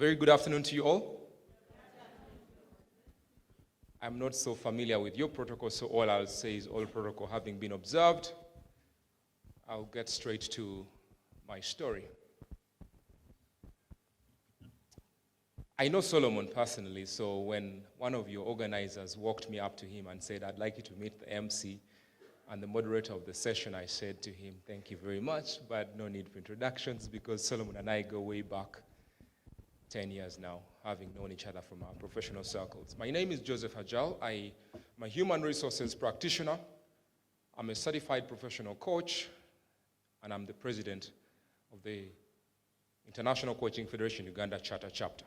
very good afternoon to you all. I'm not so familiar with your protocol, so all I'll say is all protocol having been observed, I'll get straight to my story. I know Solomon personally, so when one of your organizers walked me up to him and said, I'd like you to meet the MC and the moderator of the session, I said to him, thank you very much, but no need for introductions because Solomon and I go way back 10 years now, having known each other from our professional circles. My name is Joseph Ajal. I'm a human resources practitioner. I'm a certified professional coach, and I'm the president of the International Coaching Federation Uganda Charter Chapter.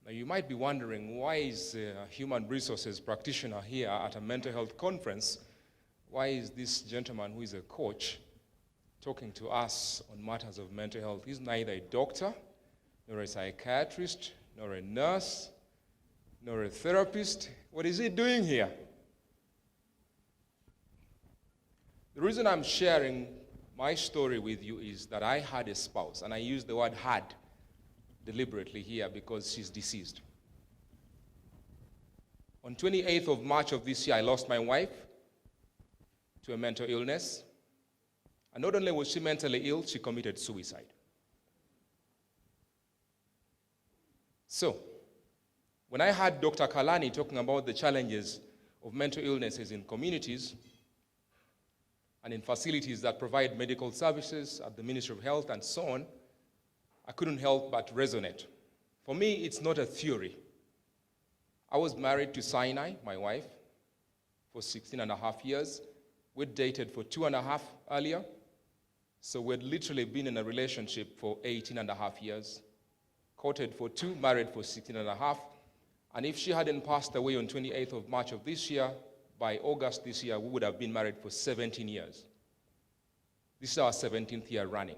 Now, you might be wondering, why is a human resources practitioner here at a mental health conference? Why is this gentleman who is a coach talking to us on matters of mental health? He's neither a doctor, nor a psychiatrist, nor a nurse, nor a therapist. What is he doing here? The reason I'm sharing my story with you is that I had a spouse, and I use the word had deliberately here because she's deceased. On 28th of March of this year, I lost my wife to a mental illness. And not only was she mentally ill, she committed suicide. So, when I heard Dr. Kalani talking about the challenges of mental illnesses in communities and in facilities that provide medical services at the Ministry of Health and so on, I couldn't help but resonate. For me, it's not a theory. I was married to Sinai, my wife, for 16 and a half years. We'd dated for 2.5 earlier. So we'd literally been in a relationship for 18 and a half years. Courted for 2, married for 16 and a half. And if she hadn't passed away on 28th of March of this year, by August this year, we would have been married for 17 years. This is our 17th year running.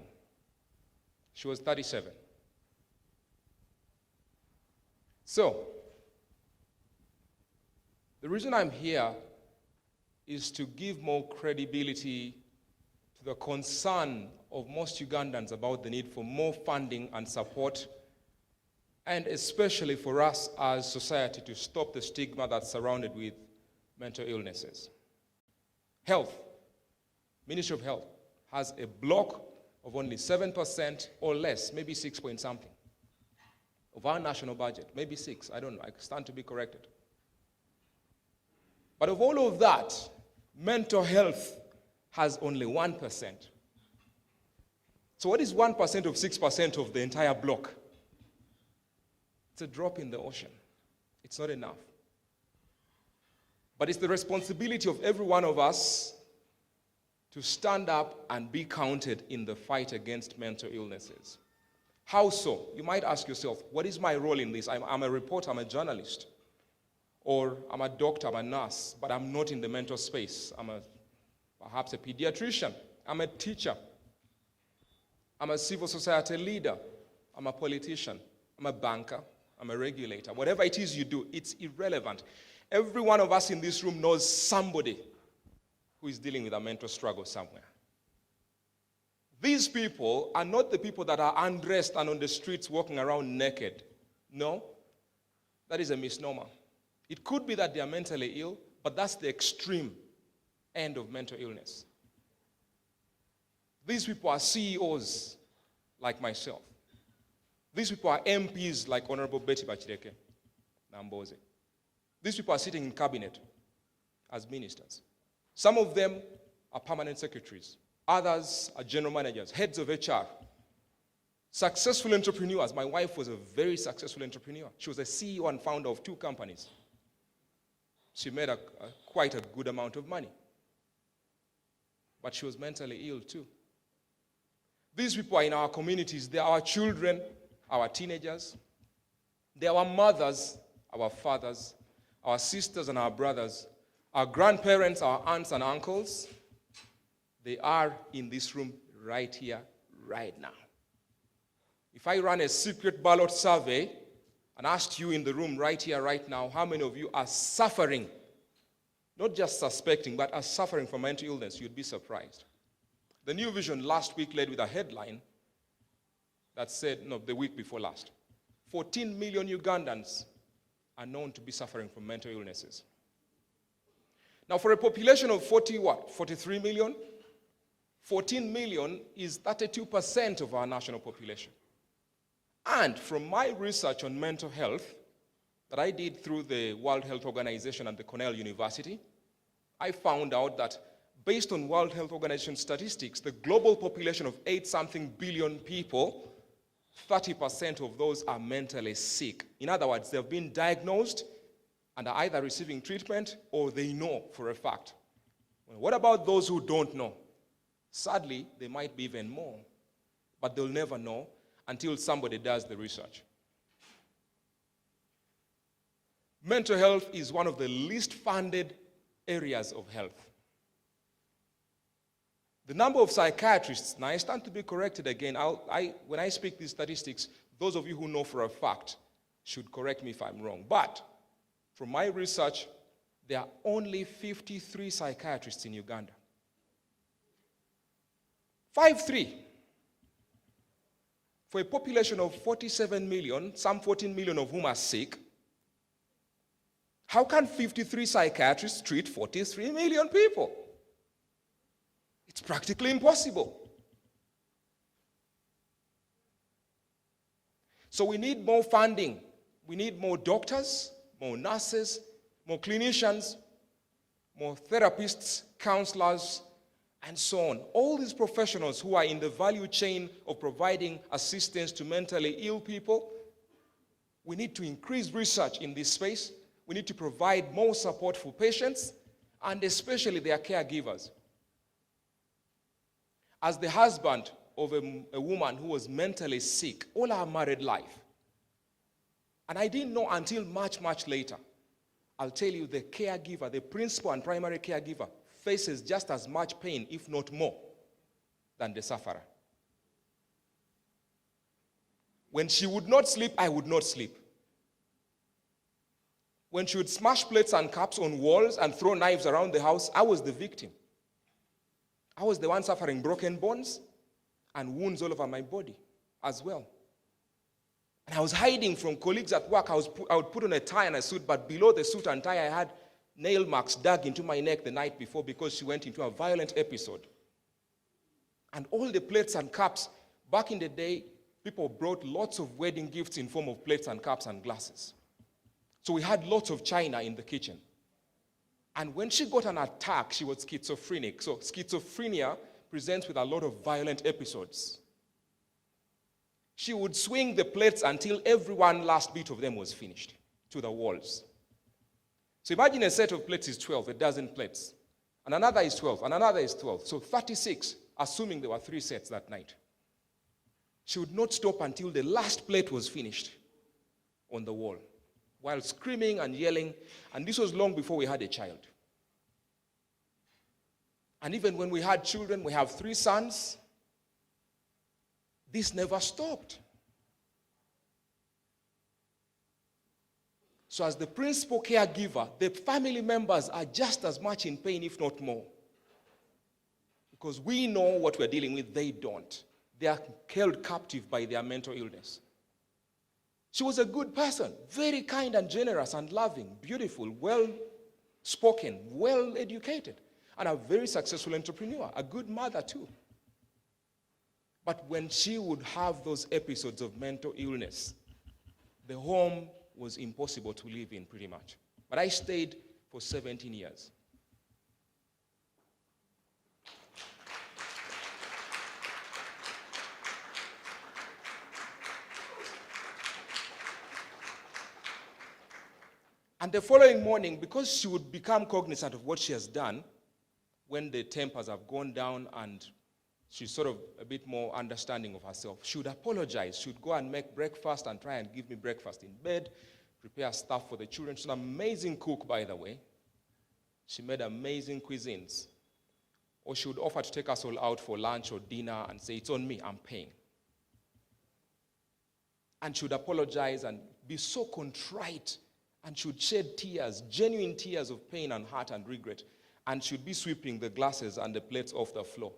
She was 37. So, the reason I'm here is to give more credibility to the concern of most Ugandans about the need for more funding and support, and especially for us as society to stop the stigma that's surrounded with mental illnesses. Health, Ministry of Health, has a block of only 7% or less, maybe 6 point something, of our national budget, maybe 6, I don't know, I stand to be corrected. But of all of that, mental health has only 1%. So what is 1% of 6% of the entire block? It's a drop in the ocean. It's not enough. But it's the responsibility of every one of us to stand up and be counted in the fight against mental illnesses. How so? You might ask yourself, what is my role in this? I'm a reporter, I'm a journalist. Or I'm a doctor, I'm a nurse, but I'm not in the mental space. I'm perhaps a pediatrician. I'm a teacher. I'm a civil society leader. I'm a politician. I'm a banker. I'm a regulator. Whatever it is you do, it's irrelevant. Every one of us in this room knows somebody who is dealing with a mental struggle somewhere. These people are not the people that are undressed and on the streets walking around naked. No, that is a misnomer. It could be that they are mentally ill, but that's the extreme end of mental illness. These people are CEOs like myself. These people are MPs like Honorable Betty Bachireke Namboze. These people are sitting in cabinet as ministers. Some of them are permanent secretaries. Others are general managers, heads of HR. Successful entrepreneurs. My wife was a very successful entrepreneur. She was a CEO and founder of 2 companies. She made quite a good amount of money. But she was mentally ill too. These people are in our communities. They are our children, our teenagers. They are our mothers, our fathers, our sisters and our brothers, our grandparents, our aunts and uncles. They are in this room right here, right now. If I run a secret ballot survey and asked you in the room right here, right now, how many of you are suffering, not just suspecting, but are suffering from mental illness, you'd be surprised. The New Vision last week led with a headline that said, no, the week before last, 14 million Ugandans are known to be suffering from mental illnesses. Now, for a population of 43 million, 14 million is 32% of our national population. And from my research on mental health that I did through the World Health Organization and the Cornell University, I found out that based on World Health Organization statistics, the global population of 8-something billion people, 30% of those are mentally sick. In other words, they've been diagnosed and are either receiving treatment or they know for a fact. Well, what about those who don't know? Sadly, there might be even more, but they'll never know until somebody does the research. Mental health is one of the least funded areas of health. The number of psychiatrists, now I stand to be corrected again, when I speak these statistics, those of you who know for a fact should correct me if I'm wrong. But from my research, there are only 53 psychiatrists in Uganda. 53. For a population of 47 million, some 14 million of whom are sick, how can 53 psychiatrists treat 43 million people? It's practically impossible. So we need more funding. We need more doctors, more nurses, more clinicians, more therapists, counselors, and so on. All these professionals who are in the value chain of providing assistance to mentally ill people, we need to increase research in this space. We need to provide more support for patients and especially their caregivers. As the husband of a woman who was mentally sick all her married life, and I didn't know until much, much later, I'll tell you the caregiver, the principal and primary caregiver, faces just as much pain, if not more, than the sufferer. When she would not sleep, I would not sleep. When she would smash plates and cups on walls and throw knives around the house, I was the victim. I was the one suffering broken bones and wounds all over my body as well. And I was hiding from colleagues at work. I would put on a tie and a suit, but below the suit and tie, I had nail marks dug into my neck the night before because she went into a violent episode. And all the plates and cups, back in the day, people brought lots of wedding gifts in form of plates and cups and glasses. So we had lots of china in the kitchen. And when she got an attack, she was schizophrenic. So schizophrenia presents with a lot of violent episodes. She would swing the plates until every one last bit of them was finished to the walls. So imagine a set of plates is 12, a dozen plates. And another is 12, and another is 12. So 36, assuming there were 3 sets that night. She would not stop until the last plate was finished on the wall, while screaming and yelling, and this was long before we had a child. And even when we had children, we have 3 sons, this never stopped. So as the principal caregiver, the family members are just as much in pain, if not more. Because we know what we're dealing with, they don't. They are held captive by their mental illness. She was a good person, very kind and generous and loving, beautiful, well-spoken, well-educated, and a very successful entrepreneur, a good mother too. But when she would have those episodes of mental illness, the home was impossible to live in pretty much. But I stayed for 17 years. And the following morning, because she would become cognizant of what she has done, when the tempers have gone down and she's sort of a bit more understanding of herself, she would apologize. She would go and make breakfast and try and give me breakfast in bed, prepare stuff for the children. She's an amazing cook, by the way. She made amazing cuisines. Or she would offer to take us all out for lunch or dinner and say, it's on me, I'm paying. And she would apologize and be so contrite, and she would shed tears, genuine tears of pain and hurt and regret. And she would be sweeping the glasses and the plates off the floor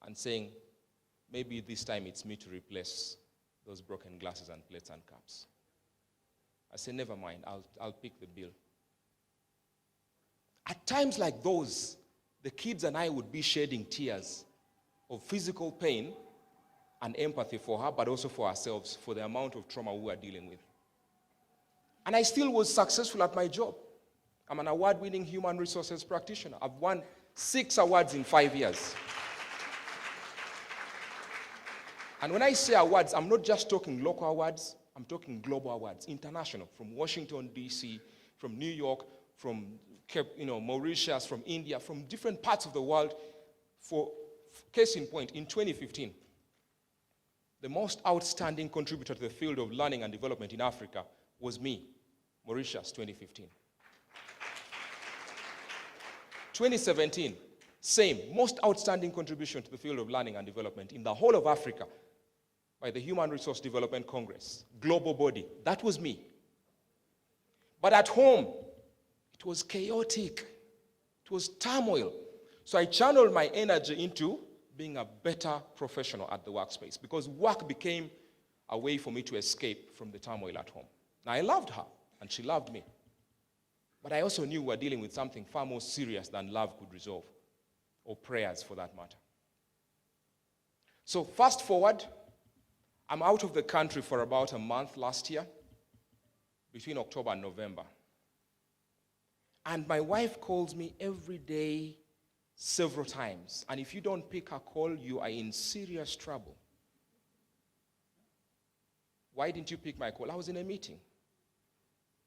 and saying, maybe this time it's me to replace those broken glasses and plates and cups. I said, never mind, I'll pick the bill. At times like those, the kids and I would be shedding tears of physical pain and empathy for her, but also for ourselves, for the amount of trauma we were dealing with. And I still was successful at my job. I'm an award-winning human resources practitioner. I've won 6 awards in 5 years. And when I say awards, I'm not just talking local awards, I'm talking global awards, international, from Washington, D.C., from New York, from Mauritius, from India, from different parts of the world. For case in point, in 2015, the most outstanding contributor to the field of learning and development in Africa was me, Mauritius, 2015. 2017, same, most outstanding contribution to the field of learning and development in the whole of Africa by the Human Resource Development Congress, global body. That was me. But at home, it was chaotic. It was turmoil. So I channeled my energy into being a better professional at the workspace because work became a way for me to escape from the turmoil at home. Now, I loved her, and she loved me. But I also knew we were dealing with something far more serious than love could resolve, or prayers for that matter. So fast forward, I'm out of the country for about a month last year, between October and November. And my wife calls me every day, several times. And if you don't pick her call, you are in serious trouble. Why didn't you pick my call? I was in a meeting.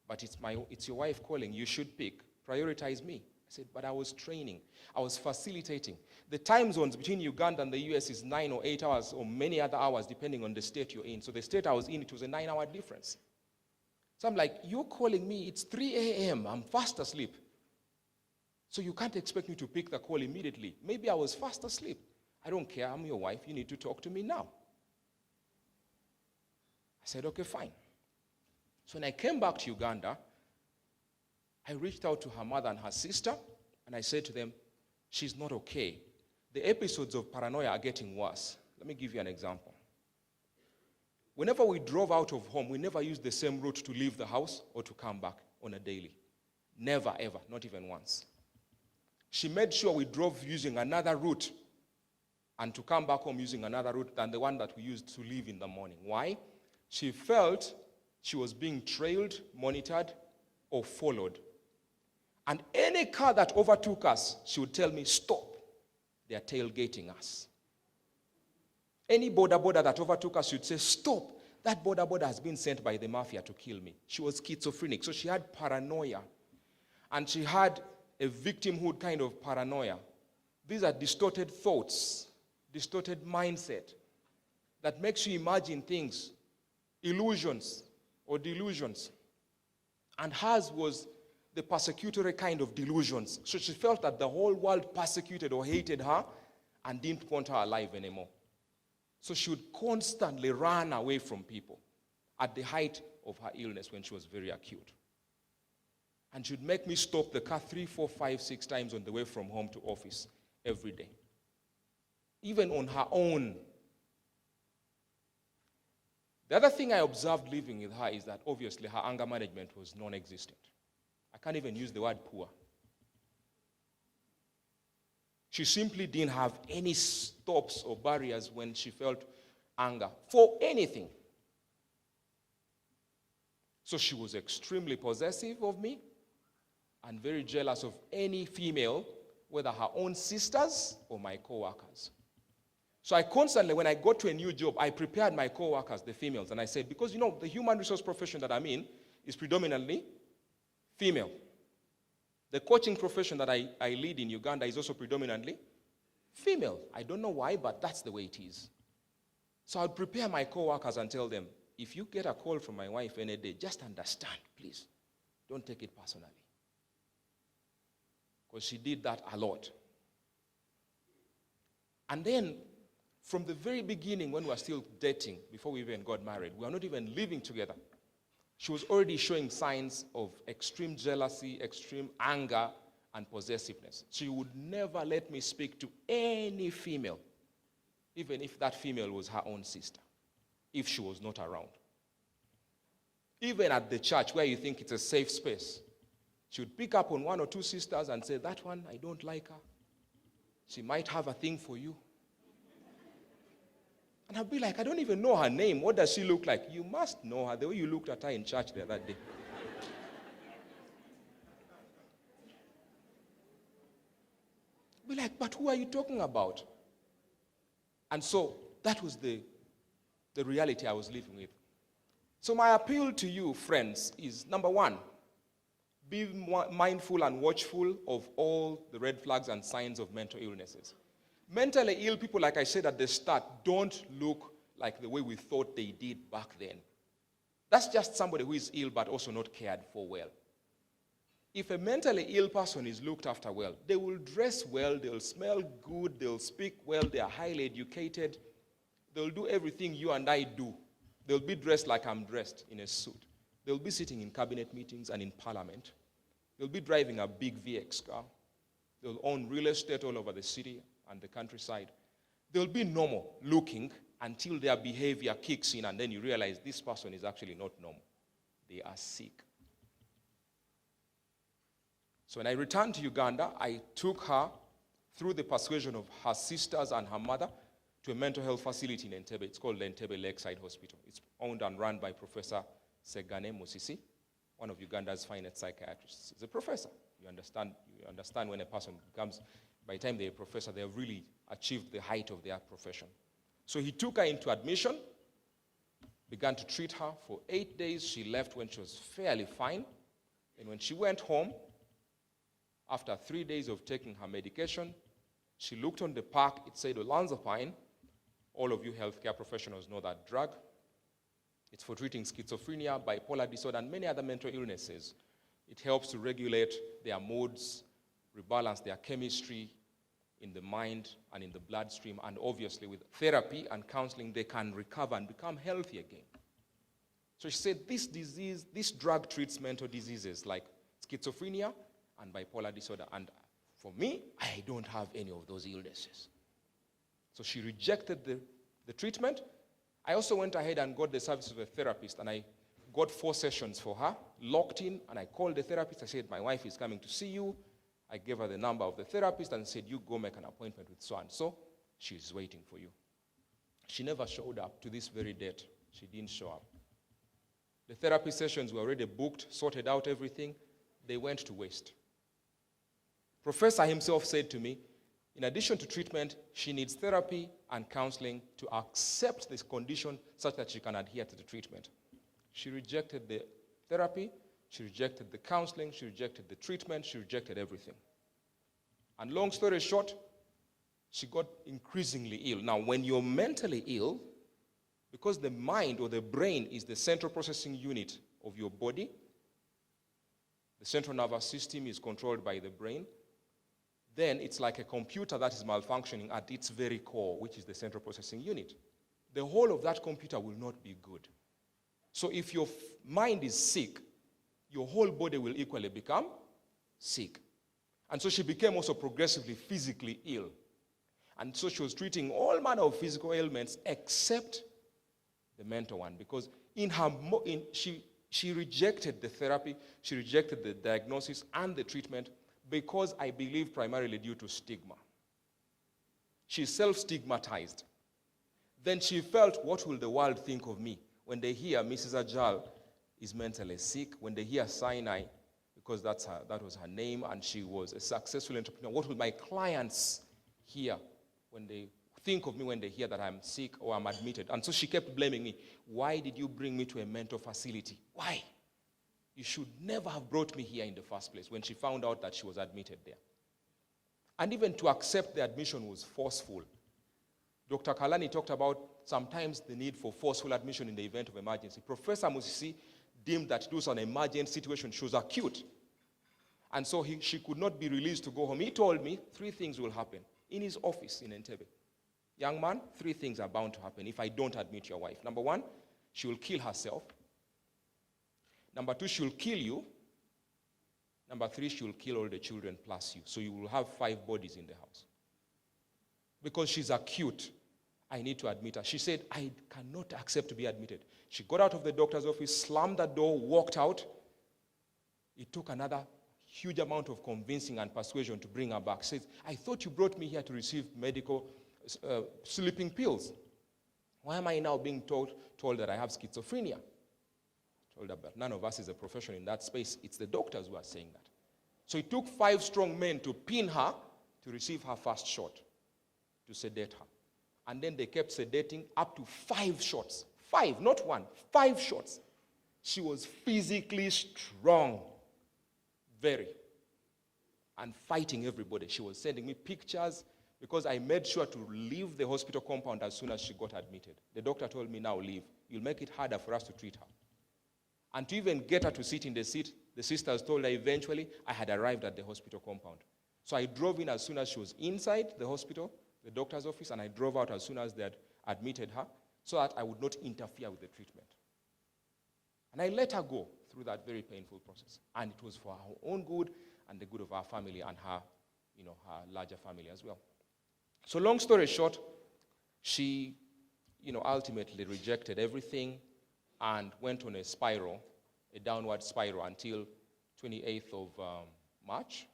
But it's your wife calling. You should pick. Prioritize me. I said, but I was training. I was facilitating. The time zones between Uganda and the US is 9 or 8 hours or many other hours depending on the state you're in. So the state I was in, it was a 9-hour difference. So I'm like, you're calling me, it's 3 a.m., I'm fast asleep. So you can't expect me to pick the call immediately. Maybe I was fast asleep. I don't care, I'm your wife, you need to talk to me now. I said, okay, fine. So when I came back to Uganda, I reached out to her mother and her sister, and I said to them, she's not okay. The episodes of paranoia are getting worse. Let me give you an example. Whenever we drove out of home, we never used the same route to leave the house or to come back on a daily. Never, ever, not even once. She made sure we drove using another route and to come back home using another route than the one that we used to leave in the morning. Why? She felt she was being trailed, monitored, or followed. And any car that overtook us, she would tell me, stop, they are tailgating us. Any border that overtook us, she would say, stop, that border has been sent by the mafia to kill me. She was schizophrenic, so she had paranoia. And she had a victimhood kind of paranoia. These are distorted thoughts, distorted mindset that makes you imagine things, illusions or delusions. And hers was the persecutory kind of delusions. So she felt that the whole world persecuted or hated her and didn't want her alive anymore. So she would constantly run away from people at the height of her illness when she was very acute. And she would make me stop the car 3, 4, 5, 6 times on the way from home to office every day. Even on her own. The other thing I observed living with her is that obviously her anger management was non-existent. I can't even use the word poor. She simply didn't have any stops or barriers when she felt anger for anything. So she was extremely possessive of me and very jealous of any female, whether her own sisters or my co-workers. So I constantly, when I got to a new job, I prepared my co-workers, the females, and I said, because the human resource profession that I'm in is predominantly female. The coaching profession that I lead in Uganda is also predominantly female. I don't know why, but that's the way it is. So I'd prepare my co-workers and tell them, if you get a call from my wife any day, just understand, please. Don't take it personally. Because she did that a lot. And then, from the very beginning, when we were still dating, before we even got married, we were not even living together. She was already showing signs of extreme jealousy, extreme anger, and possessiveness. She would never let me speak to any female, even if that female was her own sister. if she was not around. Even at the church where you think it's a safe space, she would pick up on one or two sisters and say, that one, I don't like her. She might have a thing for you. And I'd be like, I don't even know her name. What does she look like? You must know her, the way you looked at her in church the other day. Be like, but who are you talking about? And so that was the reality I was living with. So my appeal to you, friends, is number one, be mindful and watchful of all the red flags and signs of mental illnesses. Mentally ill people, like I said at the start, don't look like the way we thought they did back then. That's just somebody who is ill but also not cared for well. If a mentally ill person is looked after well, they will dress well, they'll smell good, they'll speak well, they are highly educated, they'll do everything you and I do. They'll be dressed like I'm dressed, in a suit. They'll be sitting in cabinet meetings and in parliament. They'll be driving a big VX car. They'll own real estate all over the city and the countryside. They'll be normal looking until their behavior kicks in, and then you realize this person is actually not normal. They are sick. So when I returned to Uganda, I took her through the persuasion of her sisters and her mother to a mental health facility in Entebbe. It's called the Entebbe Lakeside Hospital. It's owned and run by Professor Segane Musisi, one of Uganda's finest psychiatrists. He's a professor. You understand when a person becomes, by the time they're a professor, they have really achieved the height of their profession. So he took her into admission, began to treat her for 8 days. She left when she was fairly fine. And when she went home, after 3 days of taking her medication, she looked on the pack. It said olanzapine. All of you healthcare professionals know that drug. It's for treating schizophrenia, bipolar disorder, and many other mental illnesses. It helps to regulate their moods, rebalance their chemistry in the mind and in the bloodstream. And obviously, with therapy and counseling, they can recover and become healthy again. So she said, this drug treats mental diseases like schizophrenia and bipolar disorder. And for me, I don't have any of those illnesses. So she rejected the treatment. I also went ahead and got the service of a therapist, and I got 4 sessions for her, locked in, and I called the therapist. I said, my wife is coming to see you. I gave her the number of the therapist and said, you go make an appointment with so-and-so. She's waiting for you. She never showed up to this very date. She didn't show up. The therapy sessions were already booked, sorted out everything. They went to waste. Professor himself said to me, in addition to treatment, she needs therapy and counseling to accept this condition such that she can adhere to the treatment. She rejected the therapy, she rejected the counseling, she rejected the treatment, she rejected everything. And long story short, she got increasingly ill. Now, when you're mentally ill, because the mind or the brain is the central processing unit of your body, the central nervous system is controlled by the brain, then it's like a computer that is malfunctioning at its very core, which is the central processing unit. The whole of that computer will not be good. So if your mind is sick, your whole body will equally become sick. And so she became also progressively physically ill. And so she was treating all manner of physical ailments except the mental one, because she rejected the therapy, she rejected the diagnosis and the treatment, because I believe primarily due to stigma. She's self-stigmatized. Then she felt, what will the world think of me? When they hear Mrs. Ajal is mentally sick, when they hear Sinai, because that was her name, and she was a successful entrepreneur, what will my clients hear when they think of me when they hear that I'm sick or I'm admitted? And so she kept blaming me. Why did you bring me to a mental facility? Why? You should never have brought me here in the first place, when she found out that she was admitted there. And even to accept the admission was forceful. Dr. Kalani talked about sometimes the need for forceful admission in the event of emergency. Professor Musisi deemed that it was an emergent situation. She was acute. And so she could not be released to go home. He told me 3 things will happen in his office in Entebbe. Young man, 3 things are bound to happen if I don't admit your wife. Number 1, she will kill herself. Number 2, she will kill you. Number 3, she will kill all the children plus you. So you will have 5 bodies in the house. Because she's acute. I need to admit her. She said, I cannot accept to be admitted. She got out of the doctor's office, slammed the door, walked out. It took another huge amount of convincing and persuasion to bring her back. She says, I thought you brought me here to receive medical sleeping pills. Why am I now being told that I have schizophrenia? I told her, but none of us is a professional in that space. It's the doctors who are saying that. So it took 5 strong men to pin her to receive her first shot, to sedate her. And then they kept sedating up to 5 shots. 5, not 1, 5 shots. She was physically strong, very, and fighting everybody. She was sending me pictures because I made sure to leave the hospital compound as soon as she got admitted. The doctor told me, now leave. You'll make it harder for us to treat her. And to even get her to sit in the seat, the sisters told her eventually I had arrived at the hospital compound. So I drove in as soon as she was inside the hospital, the doctor's office, and I drove out as soon as they had admitted her so that I would not interfere with the treatment. And I let her go through that very painful process. And it was for her own good and the good of our family and her, her larger family as well. So long story short, she, ultimately rejected everything and went on a spiral, a downward spiral until 28th of March.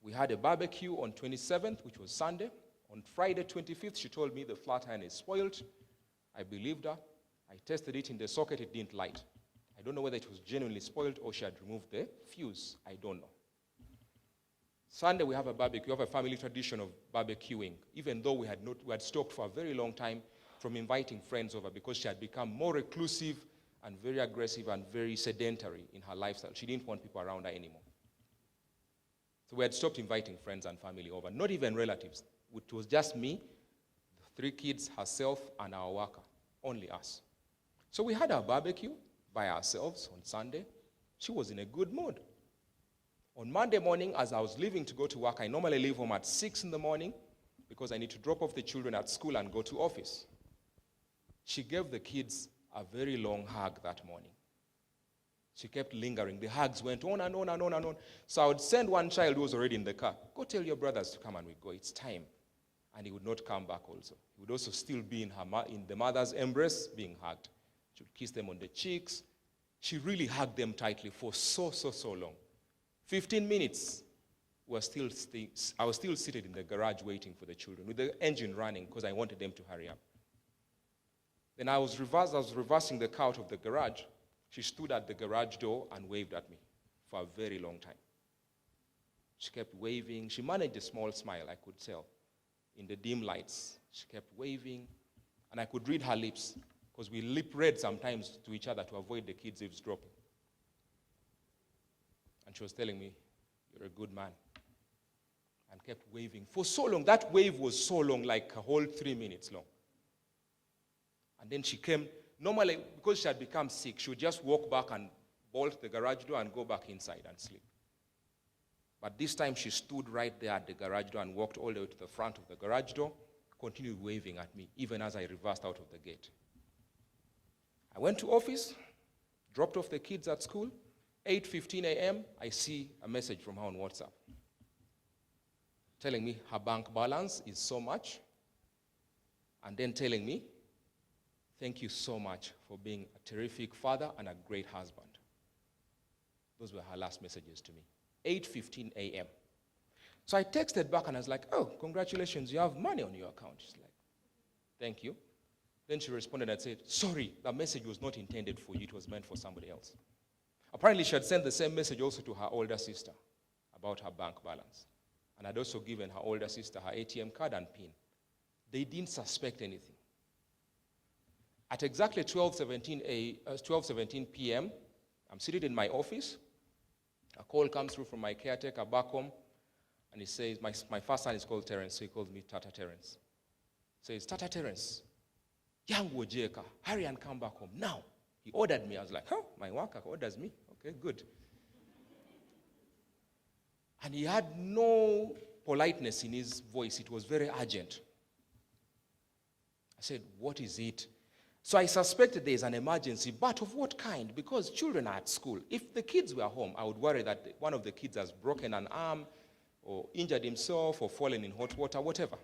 We had a barbecue on 27th, which was Sunday. On Friday, 25th, she told me the flat iron is spoiled. I believed her. I tested it in the socket, it didn't light. I don't know whether it was genuinely spoiled or she had removed the fuse. I don't know. Sunday, we have a barbecue. We have a family tradition of barbecuing, even though we had stopped for a very long time from inviting friends over because she had become more reclusive and very aggressive and very sedentary in her lifestyle. She didn't want people around her anymore. So we had stopped inviting friends and family over, not even relatives. It was just me, the 3 kids, herself, and our worker, only us. So we had our barbecue by ourselves on Sunday. She was in a good mood. On Monday morning, as I was leaving to go to work, I normally leave home at 6 in the morning because I need to drop off the children at school and go to office. She gave the kids a very long hug that morning. She kept lingering. The hugs went on and on and on and on. So I would send one child who was already in the car, go tell your brothers to come and we go. It's time. And he would not come back also. He would also still be in the mother's embrace, being hugged. She would kiss them on the cheeks. She really hugged them tightly for so long. 15 minutes, I was still seated in the garage waiting for the children with the engine running because I wanted them to hurry up. Then I was reversing the car out of the garage. She stood at the garage door and waved at me for a very long time. She kept waving. She managed a small smile, I could tell. In the dim lights, she kept waving, and I could read her lips because we lip read sometimes to each other to avoid the kids eavesdropping. And she was telling me, you're a good man, and kept waving for so long. That wave was so long, like a whole 3 minutes long. And then she came. Normally, because she had become sick, she would just walk back and bolt the garage door and go back inside and sleep. But this time she stood right there at the garage door and walked all the way to the front of the garage door, continued waving at me, even as I reversed out of the gate. I went to office, dropped off the kids at school. 8:15 a.m., I see a message from her on WhatsApp telling me her bank balance is so much, and then telling me, thank you so much for being a terrific father and a great husband. Those were her last messages to me. 8:15 a.m. So I texted back and I was like, oh, congratulations, you have money on your account. She's like, thank you. Then she responded and said, sorry, that message was not intended for you. It was meant for somebody else. Apparently, she had sent the same message also to her older sister about her bank balance. And had also given her older sister her ATM card and PIN. They didn't suspect anything. At exactly 12:17 p.m., I'm seated in my office. A call comes through from my caretaker back home, and he says, my first son is called Terence, so he calls me Tata Terence. He says, Tata Terence, young Wojeka, hurry and come back home now. He ordered me. I was like, huh, my worker orders me. Okay, good. And he had no politeness in his voice. It was very urgent. I said, what is it? So I suspected there is an emergency, but of what kind? Because children are at school. If the kids were home, I would worry that one of the kids has broken an arm or injured himself or fallen in hot water, whatever.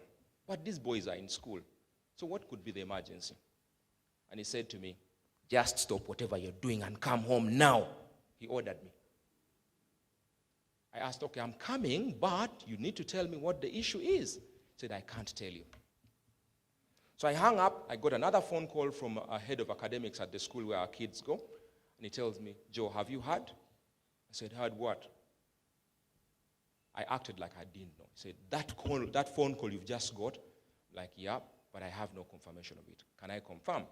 But these boys are in school. So what could be the emergency? And he said to me, just stop whatever you're doing and come home now. He ordered me. I asked, okay, I'm coming, but you need to tell me what the issue is. He said, I can't tell you. So I hung up. I got another phone call from a head of academics at the school where our kids go. And he tells me, Joe, have you heard? I said, heard what? I acted like I didn't know. He said, that phone call you've just got? Like, yeah, but I have no confirmation of it. Can I confirm?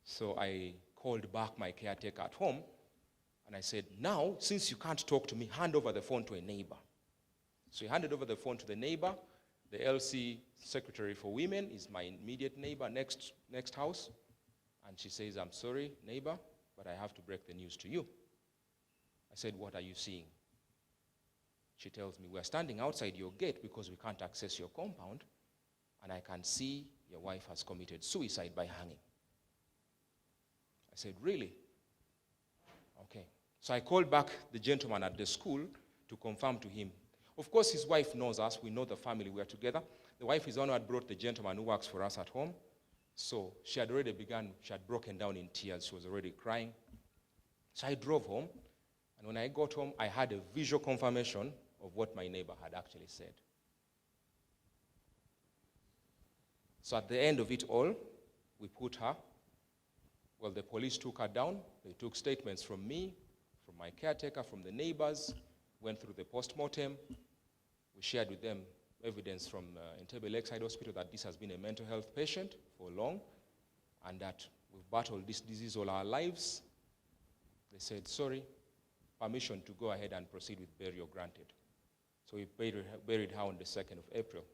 So I called back my caretaker at home, and I said, now, since you can't talk to me, hand over the phone to a neighbor. So he handed over the phone to the neighbor. The LC secretary for women is my immediate neighbor, next house. And she says, I'm sorry, neighbor, but I have to break the news to you. I said, what are you seeing? She tells me, we're standing outside your gate because we can't access your compound, and I can see your wife has committed suicide by hanging. I said, really? Okay. So I called back the gentleman at the school to confirm to him. Of course, his wife knows us. We know the family. We are together. The wife is the one who had brought the gentleman who works for us at home. So she had broken down in tears. She was already crying. So I drove home. And when I got home, I had a visual confirmation of what my neighbor had actually said. So at the end of it all, we put her. Well, the police took her down. They took statements from me, from my caretaker, from the neighbors, went through the post-mortem. We shared with them evidence from Entebbe Lakeside Hospital that this has been a mental health patient for long and that we've battled this disease all our lives. They said, sorry, permission to go ahead and proceed with burial granted. So we buried her on the 2nd of April.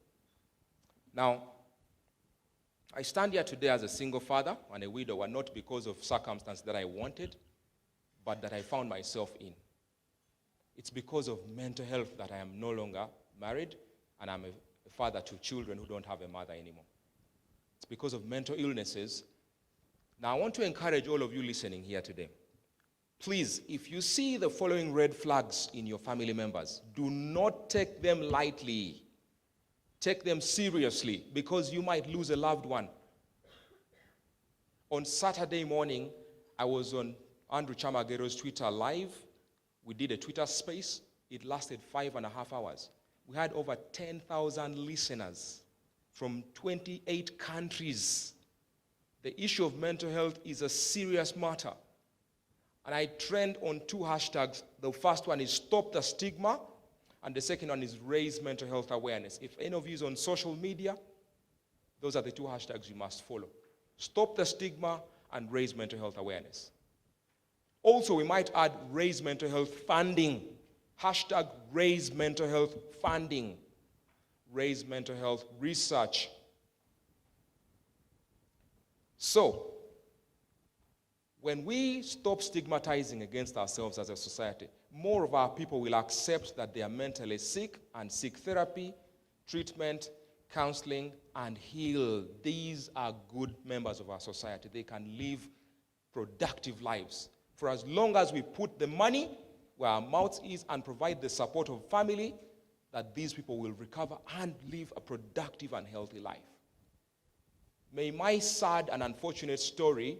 Now, I stand here today as a single father and a widower, not because of circumstances that I wanted, but that I found myself in. It's because of mental health that I am no longer married, and I'm a father to children who don't have a mother anymore. It's because of mental illnesses. Now, I want to encourage all of you listening here today. Please, if you see the following red flags in your family members, do not take them lightly. Take them seriously, because you might lose a loved one. On Saturday morning, I was on Andrew Chamagero's Twitter live. We did a Twitter space. It lasted 5.5 hours. We had over 10,000 listeners from 28 countries. The issue of mental health is a serious matter. And I trend on 2 hashtags. The first one is Stop the Stigma, and the second one is Raise Mental Health Awareness. If any of you is on social media, those are the 2 hashtags you must follow. Stop the Stigma and Raise Mental Health Awareness. Also, we might add Raise Mental Health Funding. Hashtag Raise Mental Health Funding. Raise Mental Health Research. So, when we stop stigmatizing against ourselves as a society, more of our people will accept that they are mentally sick and seek therapy, treatment, counseling, and heal. These are good members of our society. They can live productive lives. For as long as we put the money where our mouth is and provide the support of family, that these people will recover and live a productive and healthy life. May my sad and unfortunate story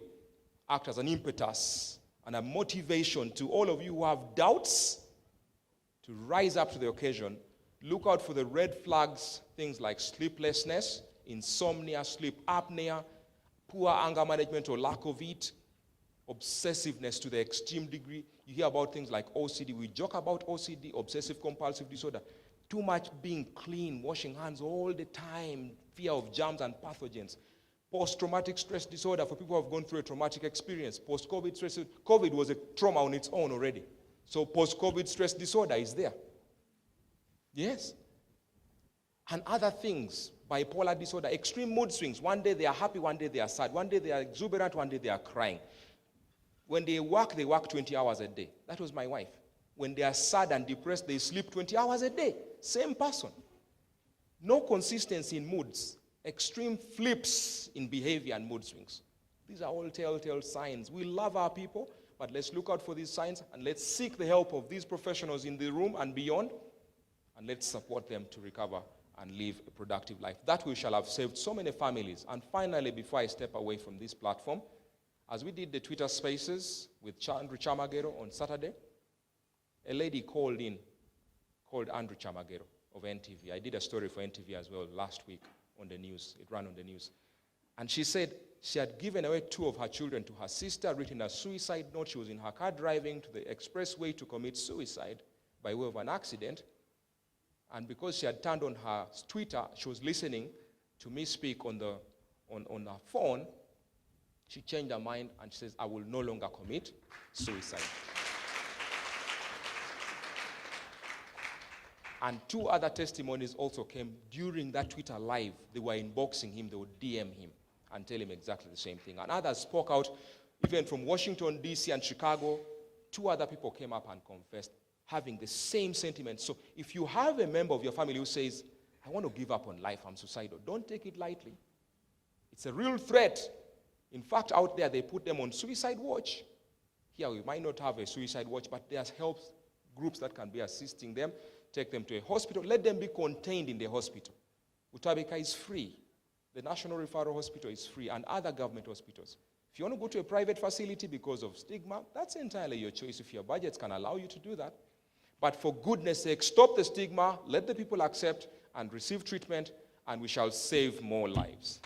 act as an impetus and a motivation to all of you who have doubts to rise up to the occasion. Look out for the red flags, things like sleeplessness, insomnia, sleep apnea, poor anger management or lack of it, obsessiveness to the extreme degree. You hear about things like OCD. We joke about OCD, obsessive compulsive disorder. Too much being clean, washing hands all the time, fear of germs and pathogens. Post-traumatic stress disorder for people who have gone through a traumatic experience. Post-COVID stress. COVID was a trauma on its own already. So post-COVID stress disorder is there. Yes. And other things, bipolar disorder, extreme mood swings. One day they are happy, one day they are sad. One day they are exuberant, one day they are crying. When they work 20 hours a day. That was my wife. When they are sad and depressed, they sleep 20 hours a day. Same person. No consistency in moods. Extreme flips in behavior and mood swings. These are all telltale signs. We love our people, but let's look out for these signs and let's seek the help of these professionals in the room and beyond, and let's support them to recover and live a productive life. That we shall have saved so many families. And finally, before I step away from this platform, as we did the Twitter Spaces with Andrew Chamagero on Saturday, a lady called Andrew Chamagero of NTV. I did a story for NTV as well last week on the news. It ran on the news. And she said she had given away 2 of her children to her sister, written a suicide note. She was in her car driving to the expressway to commit suicide by way of an accident. And because she had turned on her Twitter, she was listening to me speak on her phone. She changed her mind and she says, I will no longer commit suicide. And 2 other testimonies also came during that Twitter live. They were inboxing him, they would DM him and tell him exactly the same thing. And others spoke out, even from Washington, D.C. and Chicago. 2 other people came up and confessed, having the same sentiment. So if you have a member of your family who says, I want to give up on life, I'm suicidal, don't take it lightly. It's a real threat. In fact, out there, they put them on suicide watch. Here, we might not have a suicide watch, but there's help groups that can be assisting them. Take them to a hospital. Let them be contained in the hospital. Utabika is free. The National Referral Hospital is free, and other government hospitals. If you want to go to a private facility because of stigma, that's entirely your choice if your budgets can allow you to do that. But for goodness sake, stop the stigma, let the people accept and receive treatment, and we shall save more lives.